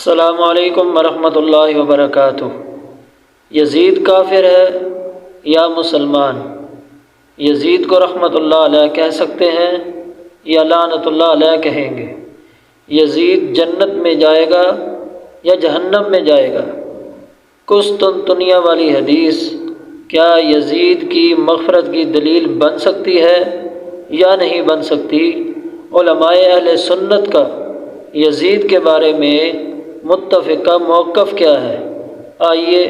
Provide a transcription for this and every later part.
السلام علیکم ورحمۃ اللہ وبرکاتہ۔ یزید کافر ہے یا مسلمان؟ یزید کو رحمۃ اللہ علیہ کہہ سکتے ہیں یا لعنت اللہ علیہ کہیں گے؟ یزید جنت میں جائے گا یا جہنم میں جائے گا؟ قسطنطنیہ والی حدیث کیا یزید کی مغفرت کی دلیل بن سکتی ہے یا نہیں بن سکتی؟ علماء اہل سنت کا یزید کے بارے میں متفقہ موقف کیا ہے؟ آئیے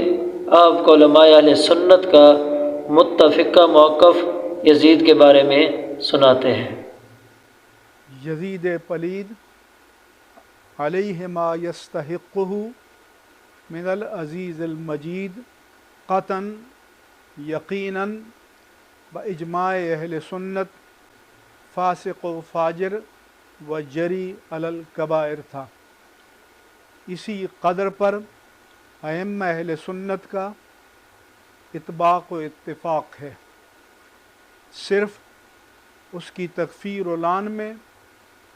آپ کو علماء اہل سنت کا متفقہ موقف یزید کے بارے میں سناتے ہیں۔ یزید پلید علیہ ما یستحقہ من العزیز المجید قطعاً یقیناً باجماع اہل سنت فاسق و فاجر و جری علی الکبائر تھا۔ اسی قدر پر ائمہ اہل سنت کا اتباق و اتفاق ہے، صرف اس کی تکفیر و لعن میں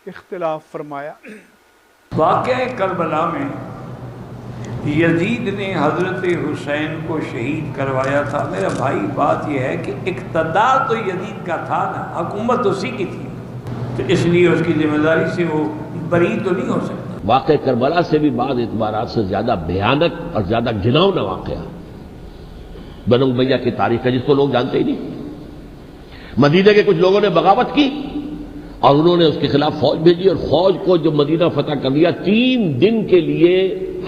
اختلاف فرمایا۔ واقعہ کربلا میں یزید نے حضرت حسین کو شہید کروایا تھا۔ میرا بھائی بات یہ ہے کہ اقتدار تو یزید کا تھا نا، حکومت اسی کی تھی، تو اس لیے اس کی ذمہ داری سے وہ بری تو نہیں ہو سکتا۔ واقعہ کربلا سے بھی بعض اعتبارات سے زیادہ بھیانک اور زیادہ گھناؤنا واقعہ بنو امیہ کی تاریخ ہے، جس کو لوگ جانتے ہی نہیں۔ مدینہ کے کچھ لوگوں نے بغاوت کی اور انہوں نے اس کے خلاف فوج بھیجی، اور فوج کو جب مدینہ فتح کر لیا 3 دن کے لیے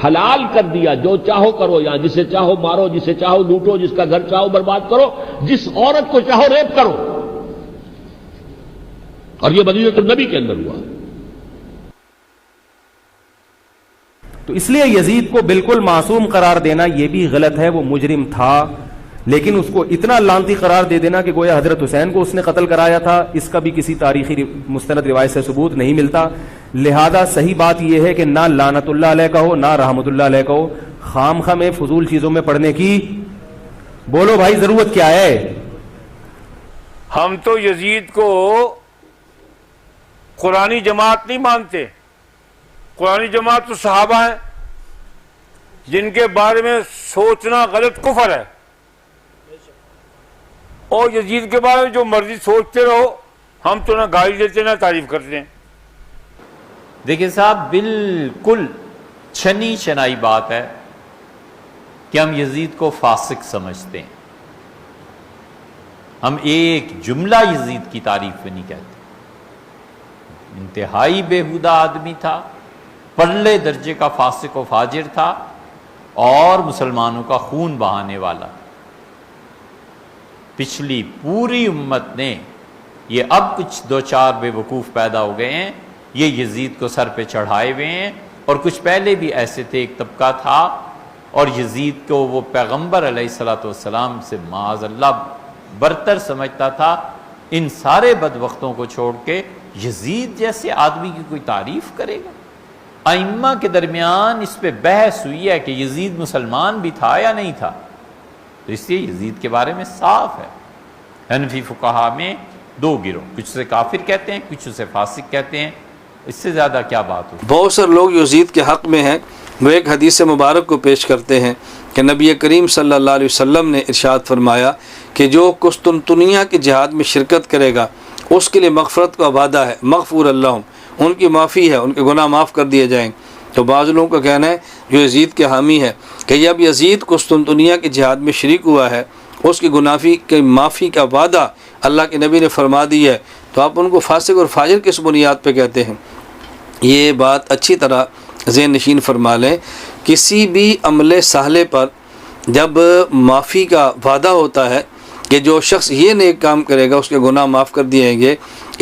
حلال کر دیا، جو چاہو کرو، یہاں جسے چاہو مارو، جسے چاہو لوٹو، جس کا گھر چاہو برباد کرو، جس عورت کو چاہو ریپ کرو، اور یہ مدینہ النبی کے اندر ہوا۔ تو اس لیے یزید کو بالکل معصوم قرار دینا یہ بھی غلط ہے، وہ مجرم تھا، لیکن اس کو اتنا لعنتی قرار دے دینا کہ گویا حضرت حسین کو اس نے قتل کرایا تھا، اس کا بھی کسی تاریخی مستند روایت سے ثبوت نہیں ملتا۔ لہذا صحیح بات یہ ہے کہ نہ لعنت اللہ علیہ کہو نہ رحمت اللہ علیہ کہو، خام خواہ میں فضول چیزوں میں پڑھنے کی بولو بھائی ضرورت کیا ہے؟ ہم تو یزید کو قرآنی جماعت نہیں مانتے۔ قرآنی جماعت تو صحابہ ہیں جن کے بارے میں سوچنا غلط کفر ہے، اور یزید کے بارے میں جو مرضی سوچتے رہو، ہم تو نہ گالی دیتے نہ تعریف کرتے ہیں۔ دیکھیں صاحب، بالکل چھنی چھنائی بات ہے کہ ہم یزید کو فاسق سمجھتے ہیں۔ ہم ایک جملہ یزید کی تعریف میں نہیں کہتے۔ انتہائی بےہودہ آدمی تھا، پرلے درجے کا فاسق و فاجر تھا، اور مسلمانوں کا خون بہانے والا۔ پچھلی پوری امت نے، یہ اب کچھ 2-4 بے وقوف پیدا ہو گئے ہیں، یہ یزید کو سر پہ چڑھائے ہوئے ہیں، اور کچھ پہلے بھی ایسے تھے، ایک طبقہ تھا، اور یزید کو وہ پیغمبر علیہ السلام سے معاذ اللہ برتر سمجھتا تھا۔ ان سارے بدبختوں کو چھوڑ کے یزید جیسے آدمی کی کوئی تعریف کرے گا؟ ائمہ کے درمیان اس پہ بحث ہوئی ہے کہ یزید مسلمان بھی تھا یا نہیں تھا، تو اس لیے یزید کے بارے میں صاف ہے۔ حنفی فقہا میں 2 گروہ، کچھ اسے کافر کہتے ہیں، کچھ اسے فاسق کہتے ہیں، اس سے زیادہ کیا بات ہو۔ بہت سے لوگ یزید کے حق میں ہیں، وہ ایک حدیث مبارک کو پیش کرتے ہیں کہ نبی کریم صلی اللہ علیہ وسلم نے ارشاد فرمایا کہ جو قسطنطنیہ کے جہاد میں شرکت کرے گا اس کے لیے مغفرت کا وعدہ ہے، مغفور اللہم، ان کی معافی ہے، ان کے گناہ معاف کر دیے جائیں۔ تو بعض لوگوں کا کہنا ہے جو یزید کے حامی ہے کہ جب یزید قسطنطنیہ کے جہاد میں شریک ہوا ہے، اس کی گناہ کی معافی کا وعدہ اللہ کے نبی نے فرما دی ہے، تو آپ ان کو فاسق اور فاجر کس بنیاد پہ کہتے ہیں؟ یہ بات اچھی طرح ذہن نشین فرما لیں۔ کسی بھی عمل صالح پر جب معافی کا وعدہ ہوتا ہے کہ جو شخص یہ نیک کام کرے گا اس کے گناہ معاف کر دیے گے،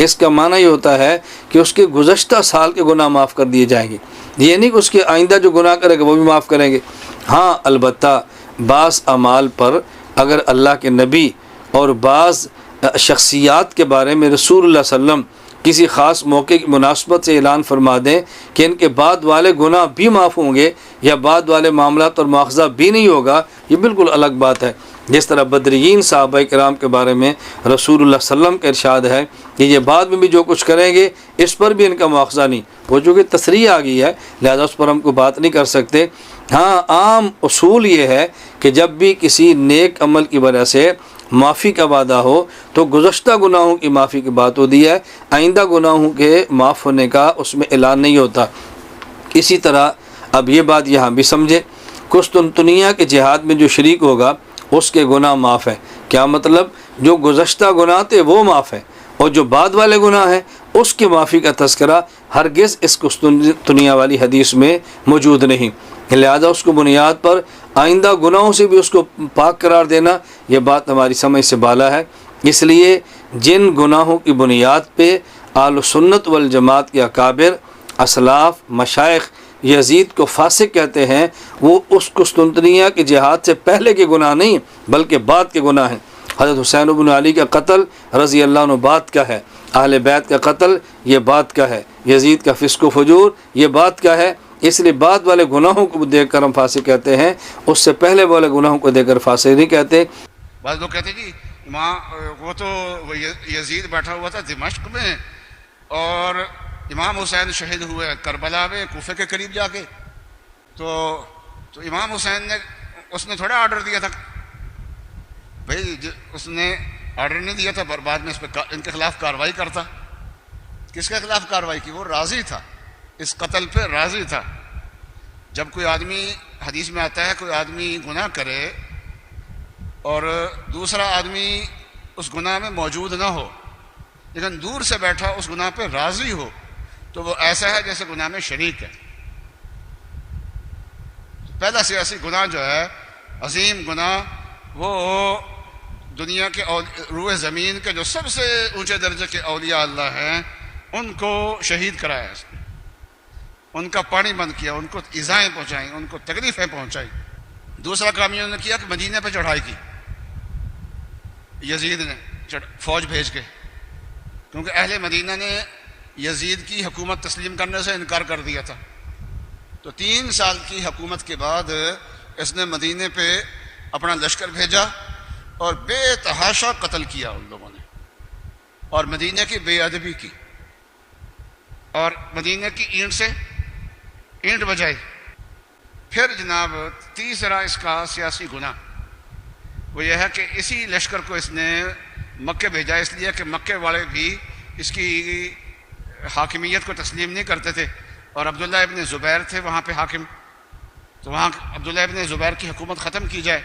اس کا معنی یہ ہوتا ہے کہ اس کے گزشتہ سال کے گناہ معاف کر دیے جائیں گے، یہ نہیں کہ اس کے آئندہ جو گناہ کرے گا وہ بھی معاف کریں گے۔ ہاں البتہ بعض اعمال پر اگر اللہ کے نبی اور بعض شخصیات کے بارے میں رسول اللہ صلی اللہ علیہ وسلم کسی خاص موقع کی مناسبت سے اعلان فرما دیں کہ ان کے بعد والے گناہ بھی معاف ہوں گے یا بعد والے معاملات اور مواخذہ بھی نہیں ہوگا، یہ بالکل الگ بات ہے۔ جس طرح بدرین صحابہ کرام کے بارے میں رسول اللہ صلی اللہ علیہ وسلم کا ارشاد ہے کہ یہ بعد میں بھی جو کچھ کریں گے اس پر بھی ان کا مواخذہ نہیں، وہ چونکہ تصریح آ گئی ہے لہذا اس پر ہم کو بات نہیں کر سکتے۔ ہاں عام اصول یہ ہے کہ جب بھی کسی نیک عمل کی وجہ سے معافی کا وعدہ ہو تو گزشتہ گناہوں کی معافی کی بات ہوتی ہے، آئندہ گناہوں کے معاف ہونے کا اس میں اعلان نہیں ہوتا۔ اسی طرح اب یہ بات یہاں بھی سمجھے، قسطنطنیہ کے جہاد میں جو شریک ہوگا اس کے گناہ معاف ہیں۔ کیا مطلب؟ جو گزشتہ گناہ تھے وہ معاف ہیں، اور جو بعد والے گناہ ہیں اس کی معافی کا تذکرہ ہرگز اس قسطنطنیہ والی حدیث میں موجود نہیں، لہذا اس کو بنیاد پر آئندہ گناہوں سے بھی اس کو پاک قرار دینا یہ بات ہماری سمجھ سے بالا ہے۔ اس لیے جن گناہوں کی بنیاد پہ اہل سنت والجماعت کے اکابر، اسلاف، مشائخ یزید کو فاسق کہتے ہیں، وہ اس قسطنطنیہ کے جہاد سے پہلے کے گناہ نہیں بلکہ بعد کے گناہ ہیں۔ حضرت حسین بن علی کا قتل رضی اللہ عنہ بعد کا ہے، اہل بیت کا قتل یہ بعد کا ہے، یزید کا فسق و فجور یہ بعد کا ہے۔ اس لیے بعد والے گناہوں کو دیکھ کر ہم فاسق کہتے ہیں، اس سے پہلے والے گناہوں کو دیکھ کر فاسق نہیں کہتے۔ بعض لوگ کہتے ہیں جی وہ تو یزید بیٹھا ہوا تھا دمشق میں اور امام حسین شہید ہوئے کربلا میں کوفے کے قریب جا کے، تو امام حسین نے اس نے تھوڑا آرڈر دیا تھا، بھائی اس نے آرڈر نہیں دیا تھا، بعد میں اس پہ ان کے خلاف کارروائی کرتا۔ کس کے خلاف کارروائی کی؟ وہ راضی تھا، اس قتل پہ راضی تھا۔ جب کوئی آدمی، حدیث میں آتا ہے کوئی آدمی گناہ کرے اور دوسرا آدمی اس گناہ میں موجود نہ ہو لیکن دور سے بیٹھا اس گناہ پہ راضی ہو تو وہ ایسا ہے جیسے گناہ میں شریک ہے۔ پہلا سیاسی گناہ جو ہے، عظیم گناہ، وہ دنیا کے روئے زمین کے جو سب سے اونچے درجے کے اولیاء اللہ ہیں ان کو شہید کرایا اس نے، ان کا پانی بند کیا، ان کو ایذائیں پہنچائیں، ان کو تکلیفیں پہنچائیں۔ دوسرا کام انہوں نے کیا کہ مدینہ پہ چڑھائی کی یزید نے فوج بھیج کے، کیونکہ اہل مدینہ نے یزید کی حکومت تسلیم کرنے سے انکار کر دیا تھا۔ تو 3 سال کی حکومت کے بعد اس نے مدینے پہ اپنا لشکر بھیجا اور بے تحاشا قتل کیا ان لوگوں نے، اور مدینہ کی بے ادبی کی، اور مدینہ کی اینٹ سے اینٹ بجائی۔ پھر جناب تیسرا اس کا سیاسی گناہ وہ یہ ہے کہ اسی لشکر کو اس نے مکے بھیجا، اس لیے کہ مکے والے بھی اس کی حاکمیت کو تسلیم نہیں کرتے تھے، اور عبداللہ ابن زبیر تھے وہاں پہ حاکم، تو وہاں عبداللہ ابن زبیر کی حکومت ختم کی جائے،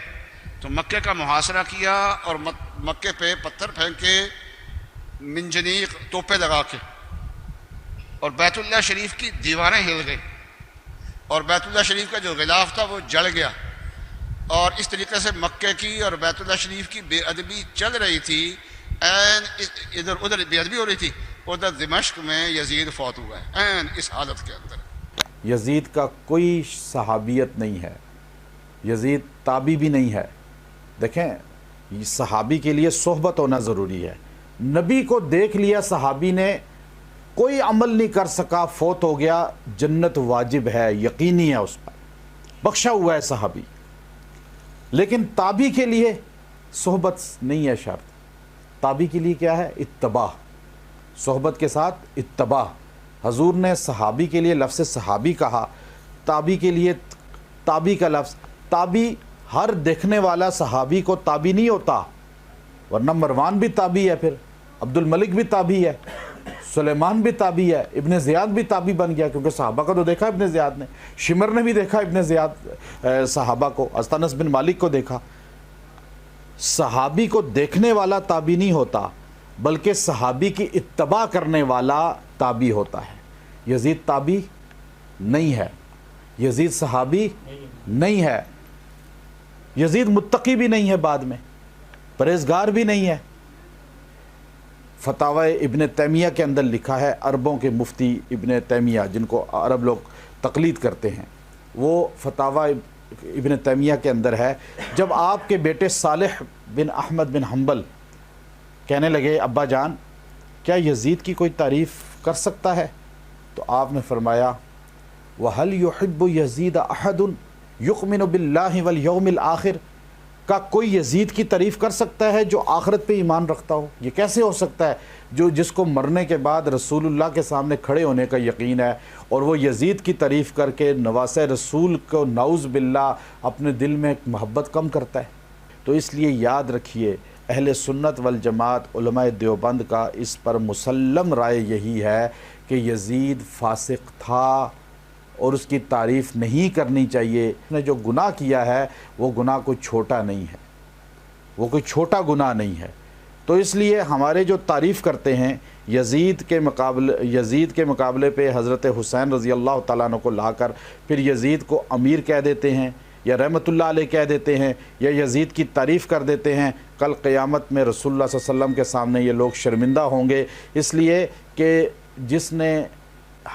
تو مکے کا محاصرہ کیا اور مکے پہ پتھر پھینکے، منجنیق توپے لگا کے، اور بیت اللہ شریف کی دیواریں ہل گئی، اور بیت اللہ شریف کا جو غلاف تھا وہ جل گیا، اور اس طریقے سے مکے کی اور بیت اللہ شریف کی بے ادبی چل رہی تھی، ادھر ادھر بے ادبی ہو رہی تھی، ادھر دمشق میں یزید فوت ہوا ہے اس حالت کے اندر۔ یزید کا کوئی صحابیت نہیں ہے، یزید تابعی بھی نہیں ہے۔ دیکھیں صحابی کے لیے صحبت ہونا ضروری ہے، نبی کو دیکھ لیا صحابی نے، کوئی عمل نہیں کر سکا، فوت ہو گیا، جنت واجب ہے، یقینی ہے اس پر، بخشا ہوا ہے صحابی۔ لیکن تابعی کے لیے صحبت نہیں ہے شرط، تابعی کے لیے کیا ہے؟ اتباع، صحبت کے ساتھ اتباع۔ حضور نے صحابی کے لیے لفظ صحابی کہا، تابعی کے لیے تابعی کا لفظ، تابعی ہر دیکھنے والا صحابی کو تابعی نہیں ہوتا، ورنہ مروان بھی تابعی ہے، پھر عبد الملک بھی تابعی ہے، سلیمان بھی تابعی ہے، ابن زیاد بھی تابعی بن گیا، کیونکہ صحابہ کا تو دیکھا ابن زیاد نے، شمر نے بھی دیکھا ابن زیاد صحابہ کو، انس بن مالک کو دیکھا۔ صحابی کو دیکھنے والا تابعی نہیں ہوتا بلکہ صحابی کی اتباع کرنے والا تابعی ہوتا ہے۔ یزید تابعی نہیں ہے، یزید صحابی نہیں ہے، یزید متقی بھی نہیں ہے، بعد میں پرہیزگار بھی نہیں ہے۔ فتاوی ابن تیمیہ کے اندر لکھا ہے، عربوں کے مفتی ابن تیمیہ جن کو عرب لوگ تقلید کرتے ہیں، وہ فتاوی ابن تیمیہ کے اندر ہے، جب آپ کے بیٹے صالح بن احمد بن حنبل کہنے لگے ابا جان کیا یزید کی کوئی تعریف کر سکتا ہے؟ تو آپ نے فرمایا وَهَلْ يُحِبُّ يَزِيدَ أَحَدٌ يُؤْمِنُ بِاللَّهِ وَالْيَوْمِ الْآخِرِ، کا کوئی یزید کی تعریف کر سکتا ہے جو آخرت پہ ایمان رکھتا ہو؟ یہ کیسے ہو سکتا ہے جس کو مرنے کے بعد رسول اللہ کے سامنے کھڑے ہونے کا یقین ہے، اور وہ یزید کی تعریف کر کے نواسہ رسول کو نعوذ باللہ اپنے دل میں محبت کم کرتا ہے؟ تو اس لیے یاد رکھیے، اہل سنت والجماعت علماء دیوبند کا اس پر مسلم رائے یہی ہے کہ یزید فاسق تھا اور اس کی تعریف نہیں کرنی چاہیے۔ اس نے جو گناہ کیا ہے وہ گناہ کوئی چھوٹا نہیں ہے، وہ کوئی چھوٹا گناہ نہیں ہے۔ تو اس لیے ہمارے جو تعریف کرتے ہیں یزید کے مقابلے پہ حضرت حسین رضی اللہ تعالیٰ عنہ کو لا کر پھر یزید کو امیر کہہ دیتے ہیں یا رحمت اللہ علیہ کہہ دیتے ہیں یا یزید کی تعریف کر دیتے ہیں، کل قیامت میں رسول اللہ صلی اللہ علیہ وسلم کے سامنے یہ لوگ شرمندہ ہوں گے، اس لیے کہ جس نے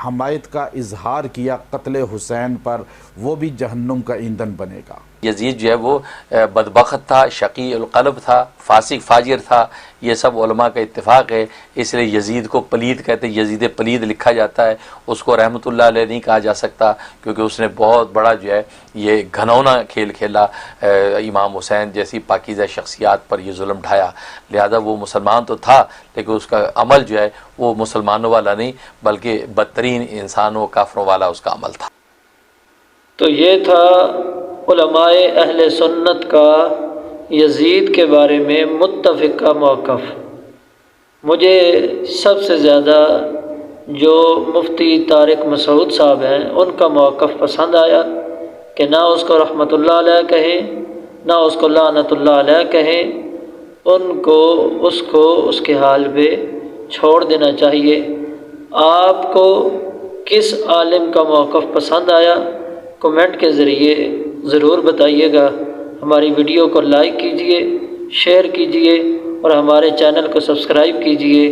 حمایت کا اظہار کیا قتل حسین پر وہ بھی جہنم کا ایندھن بنے گا۔ یزید جو ہے وہ بدبخت تھا، شقی القلب تھا، فاسق فاجر تھا، یہ سب علماء کا اتفاق ہے۔ اس لیے یزید کو پلید کہتے ہیں، یزید پلید لکھا جاتا ہے، اس کو رحمت اللہ علیہ نہیں کہا جا سکتا کیونکہ اس نے بہت بڑا جو ہے یہ گھنونا کھیل کھیلا، امام حسین جیسی پاکیزہ شخصیات پر یہ ظلم ڈھایا، لہذا وہ مسلمان تو تھا لیکن اس کا عمل جو ہے وہ مسلمانوں والا نہیں بلکہ بدترین انسانوں کافروں والا اس کا عمل تھا۔ تو یہ تھا علماء اہل سنت کا یزید کے بارے میں متفقہ موقف۔ مجھے سب سے زیادہ جو مفتی طارق مسعود صاحب ہیں ان کا موقف پسند آیا کہ نہ اس کو رحمت اللہ علیہ کہیں نہ اس کو لعنت اللہ علیہ کہیں، ان کو اس کے حال پہ چھوڑ دینا چاہیے۔ آپ کو کس عالم کا موقف پسند آیا کمنٹ کے ذریعے ضرور بتائیے گا۔ ہماری ویڈیو کو لائک کیجئے، شیئر کیجئے اور ہمارے چینل کو سبسکرائب کیجئے۔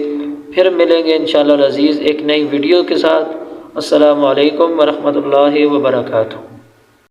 پھر ملیں گے انشاءاللہ العزیز ایک نئی ویڈیو کے ساتھ۔ السلام علیکم ورحمۃ اللہ وبرکاتہ۔